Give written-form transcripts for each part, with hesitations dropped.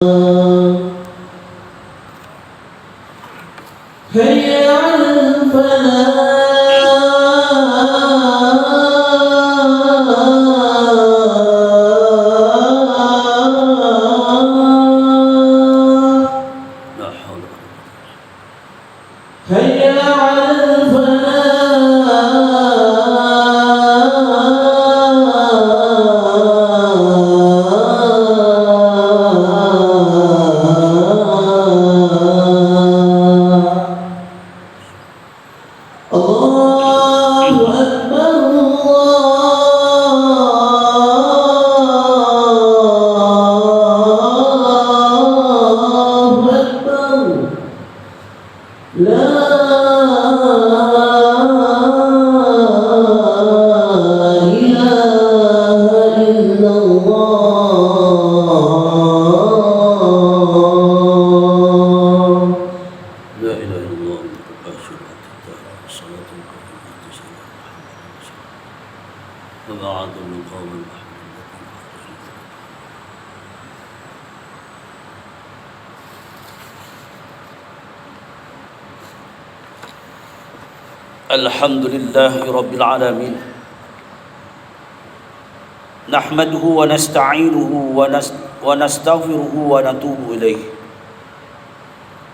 هيا على الفلاح لا حول ولا هيا على الفلاح الله أكبر الله أكبر لا إله إلا الله لا إله إلا الله أشهد الصلاة والقيامة سيدنا محمد وما أعظم من قوم محمد الحمد لله رب العالمين نحمده ونستعينه ونستغفره ونتوب إليه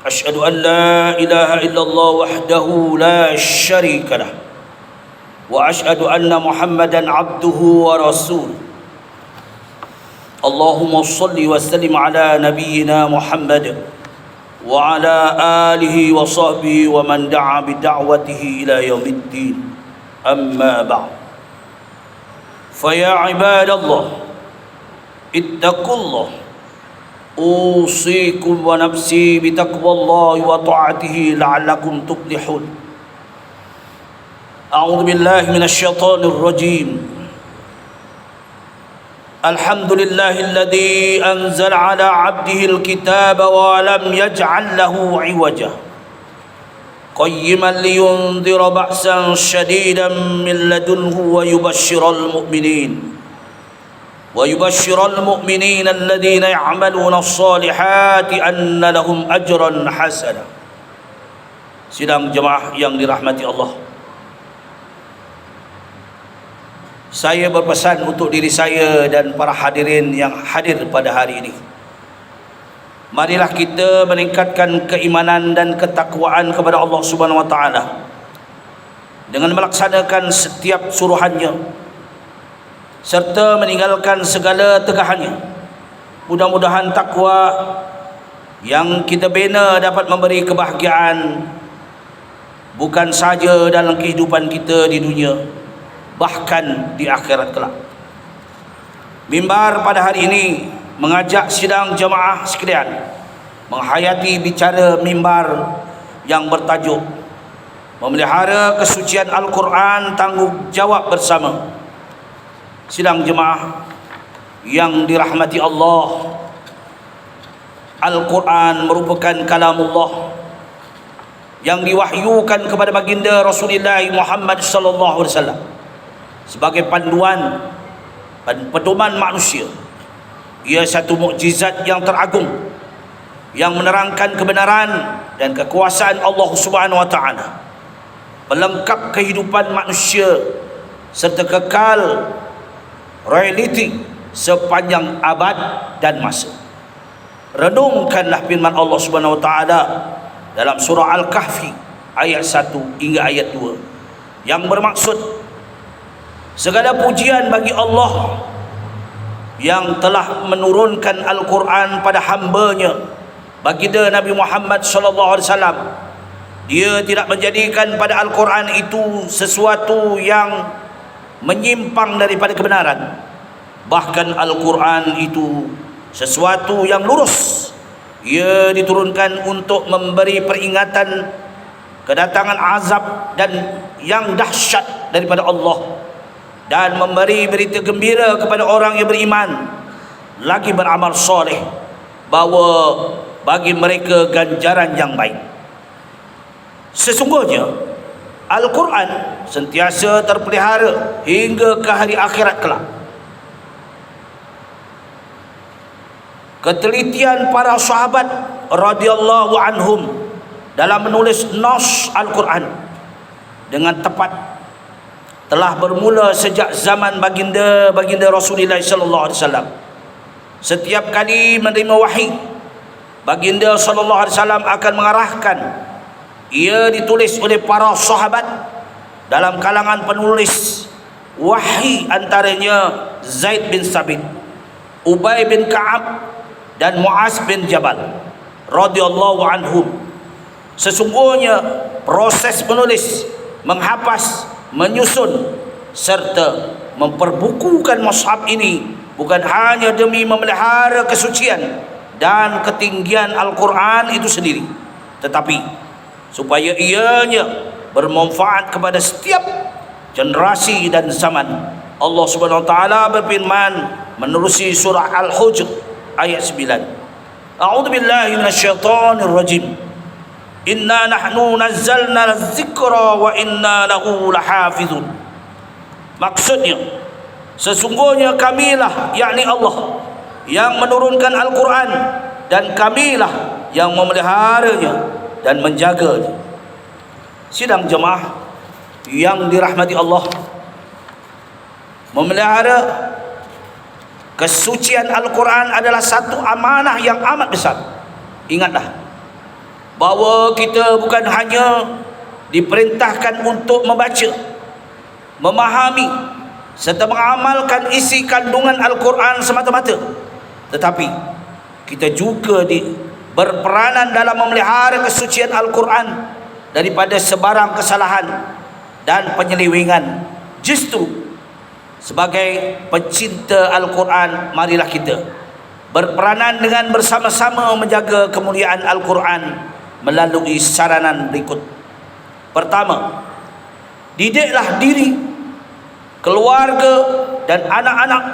أشهد أن لا إله إلا الله وحده لا شريك له وأشهد أن محمدا عبده ورسوله اللهم صل وسلم على نبينا محمد وعلى آله وصحبه ومن دعا بدعوته إلى يوم الدين أما بعد فيا عباد الله اتقوا الله أوصيكم ونفسي بتقوى الله وطاعته لعلكم تفلحون أعوذ بالله من الشيطان الرجيم الحمد لله الذي أنزل على عبده الكتاب ولم يجعل له عوجا قيما لينذر بأسا شديدا من لدنه ويبشر المؤمنين الذين يعملون الصالحات أن لهم أجرا حسنا. Sidang jemaah yang dirahmati Allah, saya berpesan untuk diri saya dan para hadirin yang hadir pada hari ini. Marilah kita meningkatkan keimanan dan ketakwaan kepada Allah Subhanahu wa taala dengan melaksanakan setiap suruhannya serta meninggalkan segala tegahannya. Mudah-mudahan takwa yang kita bina dapat memberi kebahagiaan bukan saja dalam kehidupan kita di dunia, bahkan di akhirat kelak. Mimbar pada hari ini mengajak sidang jemaah sekalian menghayati bicara mimbar yang bertajuk memelihara kesucian Al-Quran, tanggungjawab bersama. Sidang jemaah yang dirahmati Allah, Al-Quran merupakan kalamullah yang diwahyukan kepada baginda Rasulullah Muhammad sallallahu alaihi wasallam sebagai panduan dan pedoman manusia. Ia satu mukjizat yang teragung yang menerangkan kebenaran dan kekuasaan Allah Subhanahu wa taala, pelengkap kehidupan manusia serta kekal realiti sepanjang abad dan masa. Renungkanlah firman Allah Subhanahu wa taala dalam surah Al-Kahfi ayat 1 hingga ayat 2 yang bermaksud segala pujian bagi Allah yang telah menurunkan Al-Quran pada hamba-Nya baginda Nabi Muhammad sallallahu alaihi wasallam. Dia tidak menjadikan pada Al-Quran itu sesuatu yang menyimpang daripada kebenaran. Bahkan Al-Quran itu sesuatu yang lurus. Ia diturunkan untuk memberi peringatan kedatangan azab dan yang dahsyat daripada Allah, dan memberi berita gembira kepada orang yang beriman lagi beramal soleh bahawa bagi mereka ganjaran yang baik. Sesungguhnya Al-Quran sentiasa terpelihara hingga ke hari akhirat kelak. ketelitian para sahabat radhiyallahu anhum dalam menulis nas Al-Quran dengan tepat telah bermula sejak zaman baginda Rasulullah sallallahu alaihi wasallam. Setiap kali menerima wahyu, baginda sallallahu alaihi wasallam akan mengarahkan ia ditulis oleh para sahabat dalam kalangan penulis wahyu, antaranya Zaid bin Sabit, Ubay bin Ka'ab dan Muaz bin Jabal radhiyallahu anhum. Sesungguhnya proses menulis, menghafaz, menyusun serta memperbukukan mushaf ini bukan hanya demi memelihara kesucian dan ketinggian Al-Quran itu sendiri, tetapi supaya ianya bermanfaat kepada setiap generasi dan zaman. Allah Subhanahu wa taala berfirman menerusi surah Al-Hujr ayat 9. A'udzu billahi minasyaitonir rajim. Inna nahnu nazzalna az-zikra wa inna lahu lahafizun. Maksudnya, sesungguhnya kamilah, yakni Allah, yang menurunkan Al-Quran dan kamilah yang memeliharanya dan menjaganya. Sidang jemaah yang dirahmati Allah, memelihara kesucian Al-Quran adalah satu amanah yang amat besar. Ingatlah bahawa kita bukan hanya diperintahkan untuk membaca, memahami serta mengamalkan isi kandungan Al-Quran semata-mata, tetapi kita juga berperanan dalam memelihara kesucian Al-Quran daripada sebarang kesalahan dan penyelewengan. Justru sebagai pencinta Al-Quran, marilah kita berperanan dengan bersama-sama menjaga kemuliaan Al-Quran melalui saranan berikut. Pertama, didiklah diri, keluarga dan anak-anak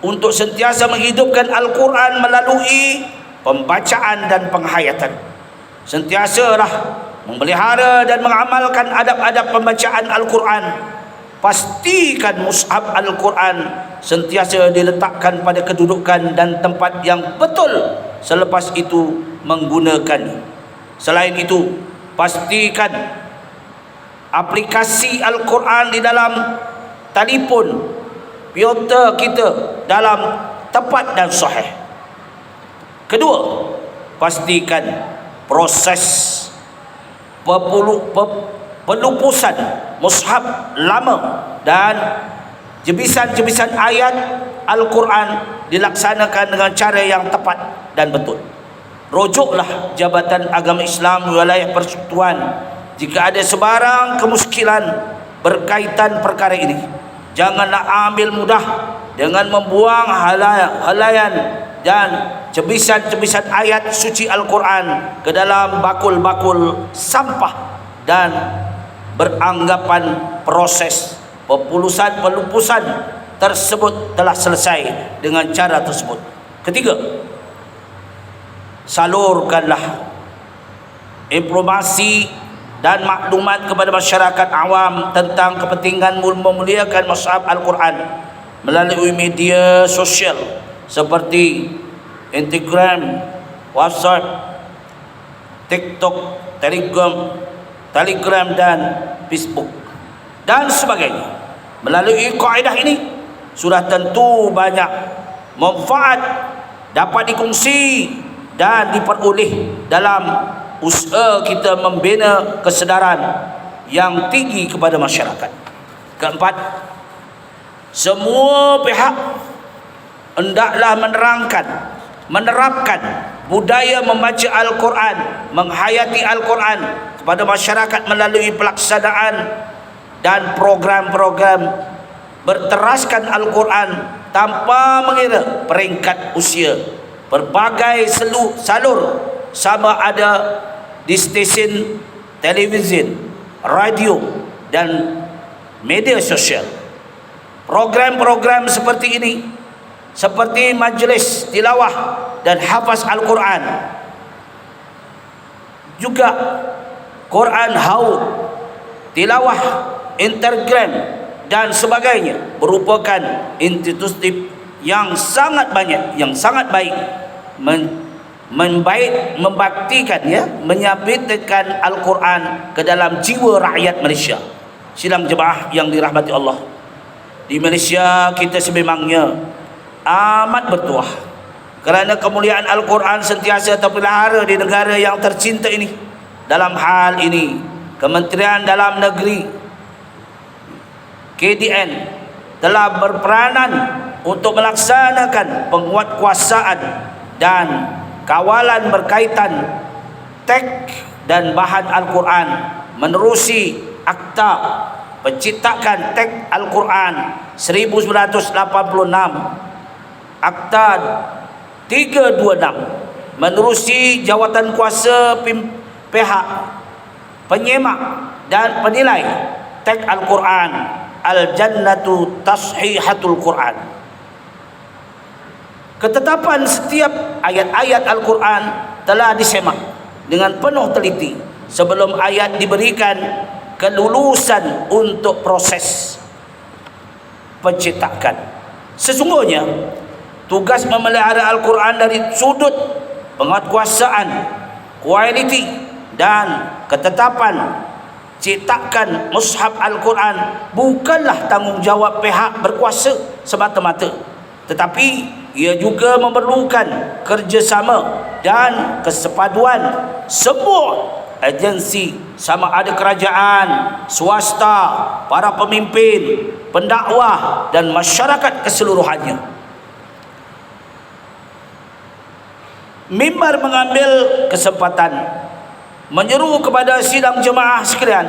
untuk sentiasa menghidupkan Al-Quran melalui pembacaan dan penghayatan. Sentiasalah memelihara dan mengamalkan adab-adab pembacaan Al-Quran. Pastikan mushaf Al-Quran sentiasa diletakkan pada kedudukan dan tempat yang betul selepas itu menggunakannya. Selain itu, pastikan aplikasi Al-Quran di dalam telefon komputer kita dalam tepat dan sahih. Kedua, pastikan proses pelupusan mushaf lama dan jebisan-jebisan ayat Al-Quran dilaksanakan dengan cara yang tepat dan betul. Rujuklah Jabatan Agama Islam Wilayah Persekutuan jika ada sebarang kemuskilan berkaitan perkara ini. Janganlah ambil mudah dengan membuang helaian dan cebisan-cebisan ayat suci Al-Quran ke dalam bakul-bakul sampah dan beranggapan proses pelupusan tersebut telah selesai dengan cara tersebut. Ketiga, salurkanlah informasi dan maklumat kepada masyarakat awam tentang kepentingan memuliakan mushaf Al-Quran melalui media sosial seperti Instagram, WhatsApp, TikTok, Telegram dan Facebook dan sebagainya. Melalui kaedah ini sudah tentu banyak manfaat dapat dikongsi dan diperoleh dalam usaha kita membina kesedaran yang tinggi kepada masyarakat. Keempat, semua pihak hendaklah menerapkan budaya membaca Al-Quran, menghayati Al-Quran kepada masyarakat melalui pelaksanaan dan program-program berteraskan Al-Quran tanpa mengira peringkat usia. Berbagai salur sama ada di stesen televisi, radio dan media sosial. Program-program seperti ini seperti majlis tilawah dan hafaz Al-Quran, juga Quran Haud, tilawah Instagram dan sebagainya merupakan institusi yang sangat banyak, yang sangat baik membaktikan, ya, menyabitkan Al-Quran ke dalam jiwa rakyat Malaysia. Sidang jemaah yang dirahmati Allah, di Malaysia kita sememangnya amat bertuah kerana kemuliaan Al-Quran sentiasa terpelihara di negara yang tercinta ini. Dalam hal ini, Kementerian Dalam Negeri KDN telah berperanan untuk melaksanakan penguatkuasaan dan kawalan berkaitan teks dan bahan Al-Quran menerusi Akta Penciptaan Teks Al-Quran 1986, Akta 326, menerusi jawatan kuasa pihak penyemak dan penilai teks Al-Quran, Al-Jannatu Tashihatul Quran. Ketetapan setiap ayat-ayat Al-Quran telah disemak dengan penuh teliti sebelum ayat diberikan kelulusan untuk proses pencetakan. Sesungguhnya tugas memelihara Al-Quran dari sudut penguatkuasaan, kualiti dan ketetapan cetakan mushaf Al-Quran bukanlah tanggungjawab pihak berkuasa semata-mata, tetapi ia juga memerlukan kerjasama dan kesepaduan semua agensi, sama ada kerajaan, swasta, para pemimpin, pendakwah dan masyarakat keseluruhannya. Mimbar mengambil kesempatan menyeru kepada sidang jemaah sekalian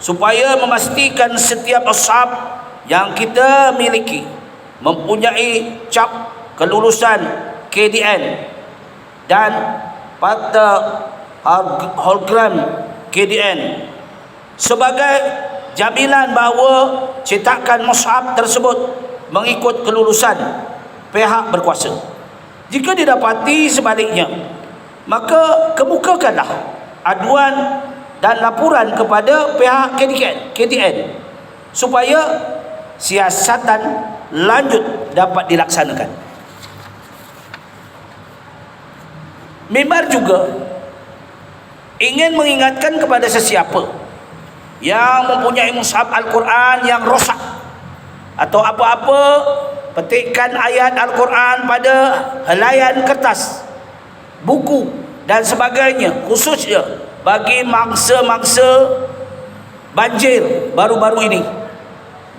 supaya memastikan setiap ashab yang kita miliki mempunyai cap kelulusan KDN dan pada hologram KDN sebagai jaminan bahawa cetakan mushaf tersebut mengikut kelulusan pihak berkuasa. Jika didapati sebaliknya, maka kemukakanlah aduan dan laporan kepada pihak KDN supaya siasatan lanjut dapat dilaksanakan. Mimbar juga ingin mengingatkan kepada sesiapa yang mempunyai mushaf Al-Quran yang rosak atau apa-apa petikan ayat Al-Quran pada helaian kertas, buku dan sebagainya, khususnya bagi mangsa-mangsa banjir baru-baru ini,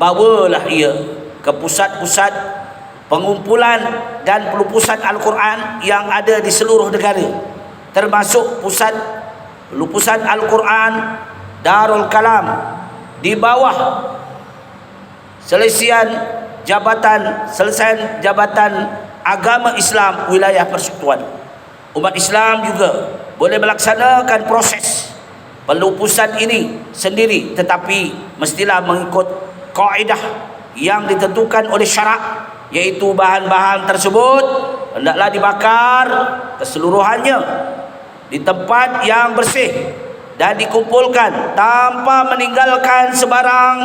bawalah ia ke pusat-pusat pengumpulan dan pelupusan Al-Quran yang ada di seluruh negara, termasuk pusat pelupusan Al-Quran Darul Kalam di bawah selesaian Jabatan Agama Islam Wilayah Persekutuan. Umat Islam juga boleh melaksanakan proses pelupusan ini sendiri, tetapi mestilah mengikut kaedah yang ditentukan oleh syarak, iaitu bahan-bahan tersebut hendaklah dibakar keseluruhannya di tempat yang bersih dan dikumpulkan tanpa meninggalkan sebarang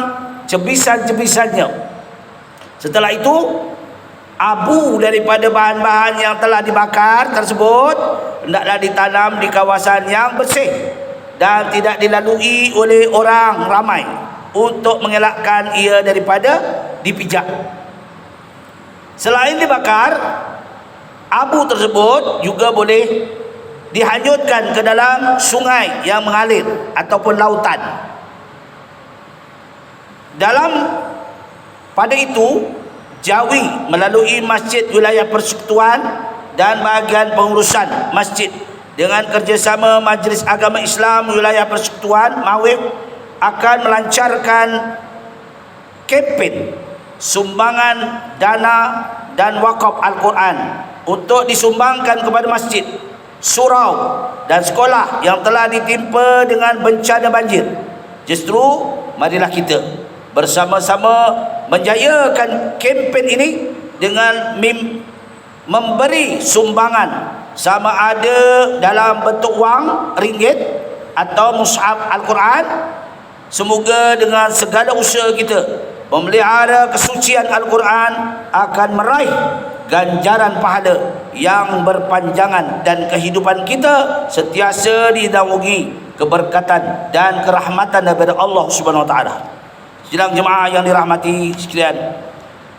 cebisan-cebisannya. Setelah itu, abu daripada bahan-bahan yang telah dibakar tersebut hendaklah ditanam di kawasan yang bersih dan tidak dilalui oleh orang ramai untuk mengelakkan ia daripada dipijak. Selain dibakar, abu tersebut juga boleh dihanyutkan ke dalam sungai yang mengalir ataupun lautan. Pada itu, Jawi melalui Masjid Wilayah Persekutuan dan bahagian pengurusan masjid dengan kerjasama Majlis Agama Islam Wilayah Persekutuan MAWIP akan melancarkan kempen sumbangan dana dan wakaf Al-Quran untuk disumbangkan kepada masjid, surau dan sekolah yang telah ditimpa dengan bencana banjir. Justru marilah kita bersama-sama menjayakan kempen ini dengan memberi sumbangan, sama ada dalam bentuk wang ringgit atau mushaf Al-Quran. Semoga dengan segala usaha kita memelihara kesucian Al-Quran akan meraih ganjaran pahala yang berpanjangan dan kehidupan kita sentiasa dinaungi keberkatan dan kerahmatan daripada Allah Subhanahu wa taala. Sidang jemaah yang dirahmati sekalian,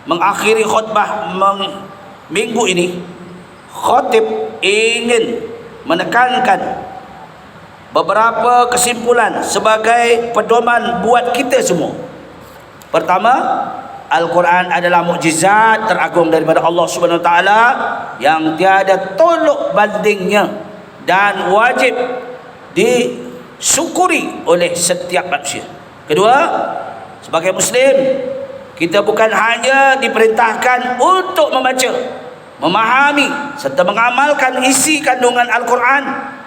mengakhiri khutbah minggu ini, khatib ingin menekankan beberapa kesimpulan sebagai pedoman buat kita semua. Pertama, Al-Quran adalah mukjizat teragung daripada Allah Subhanahu wa taala yang tiada tolok bandingnya dan wajib disyukuri oleh setiap manusia. Kedua, sebagai muslim, kita bukan hanya diperintahkan untuk membaca, memahami serta mengamalkan isi kandungan Al-Quran,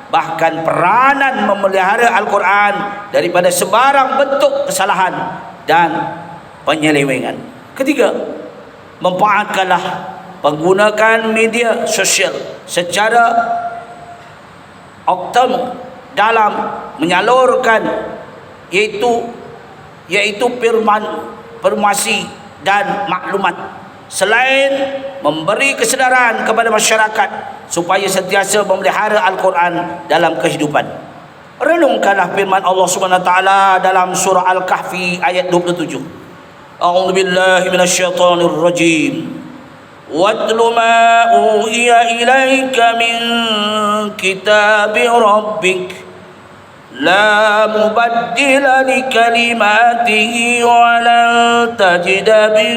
bahkan peranan memelihara Al-Quran daripada sebarang bentuk kesalahan dan penyelewengan. Ketiga, manfaatkanlah penggunakan media sosial secara optimal dalam menyalurkan iaitu informasi dan maklumat, selain memberi kesedaran kepada masyarakat supaya sentiasa memelihara Al-Quran dalam kehidupan. Renungkanlah firman Allah Subhanahu wa taala dalam surah Al-Kahfi ayat 27. A'udzu billahi minasyaitonir rajim. Watlu ma uhiya ilaika min kitabi rabbik la mubaddila likalimatihi wa lan tajida min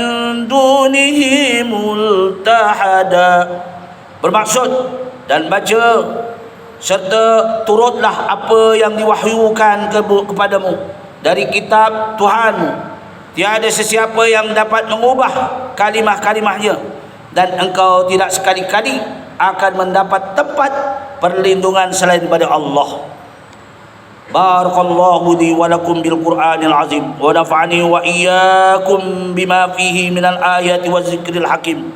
dunihi multahada. Bermaksud, dan baca serta turutlah apa yang diwahyukan kepadamu dari kitab Tuhanmu. Tiada sesiapa yang dapat mengubah kalimah-kalimahnya, dan engkau tidak sekali-kali akan mendapat tempat perlindungan selain daripada Allah. Barakallahu li wa lakum bil Qur'anil azim wa nafa'ani wa iyyakum bima fihi minal ayati waz zikril hakim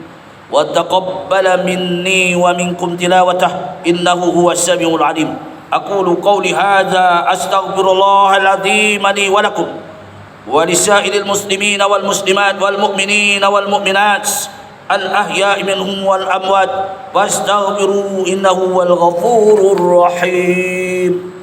wa taqabbala minni wa minkum tilawatah innahu huwas samiul alim. Aqulu qawli hadza astaghfirullahal azim li wa lakum wa lisairil muslimina wal muslimat wal mu'minina wal mu'minat al ahya'i minhum wal amwat wastaghfiru innahu wal ghafurur rahim.